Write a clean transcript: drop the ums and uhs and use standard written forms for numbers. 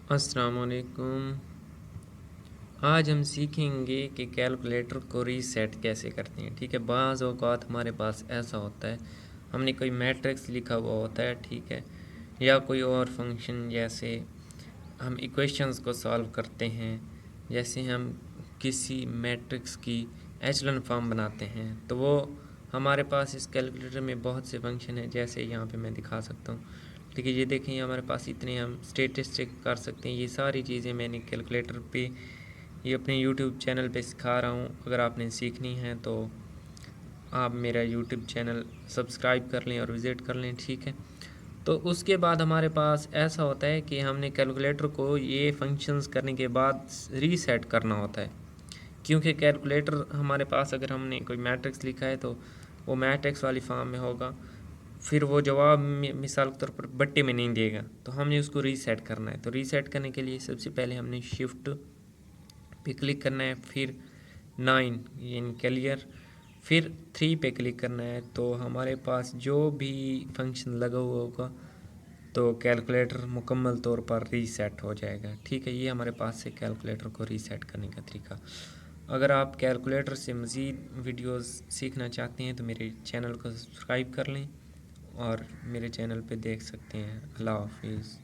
अस्सलामुअलैकुम। आज हम सीखेंगे कि कैलकुलेटर को रीसेट कैसे करते हैं। ठीक है, बाज़ औक़ात हमारे पास ऐसा होता है, हमने कोई मैट्रिक्स लिखा हुआ होता है, ठीक है, या कोई और फंक्शन, जैसे हम इक्वेशंस को सॉल्व करते हैं, जैसे हम किसी मैट्रिक्स की एचलन फॉर्म बनाते हैं, तो वो हमारे पास इस कैलकुलेटर में बहुत से फंक्शन हैं। जैसे यहाँ पे मैं दिखा सकता हूँ। ठीक है, ये देखें, ये हमारे पास इतने हम स्टेटिस्टिक कर सकते हैं। ये सारी चीज़ें मैंने कैलकुलेटर पे, ये अपने यूट्यूब चैनल पे सिखा रहा हूँ। अगर आपने सीखनी है तो आप मेरा यूट्यूब चैनल सब्सक्राइब कर लें और विज़िट कर लें। ठीक है, तो उसके बाद हमारे पास ऐसा होता है कि हमने कैलकुलेटर को ये फंक्शंस करने के बाद रीसेट करना होता है, क्योंकि कैलकुलेटर हमारे पास, अगर हमने कोई मैट्रिक्स लिखा है तो वो मैट्रिक्स वाली फॉर्म में होगा, फिर वो जवाब मिसाल के तौर पर बट्टे में नहीं देगा, तो हमने उसको रीसेट करना है। तो रीसेट करने के लिए सबसे पहले हमने शिफ्ट पे क्लिक करना है, फिर 9 यानी क्लियर, फिर 3 पे क्लिक करना है। तो हमारे पास जो भी फंक्शन लगा हुआ होगा तो कैलकुलेटर मुकम्मल तौर पर रीसेट हो जाएगा। ठीक है, ये हमारे पास से कैलकुलेटर को रीसेट करने का तरीका। अगर आप कैलकुलेटर से मज़ीद वीडियोस सीखना चाहते हैं तो मेरे चैनल को सब्सक्राइब कर लें और मेरे चैनल पे देख सकते हैं। अल्लाह हाफिज़।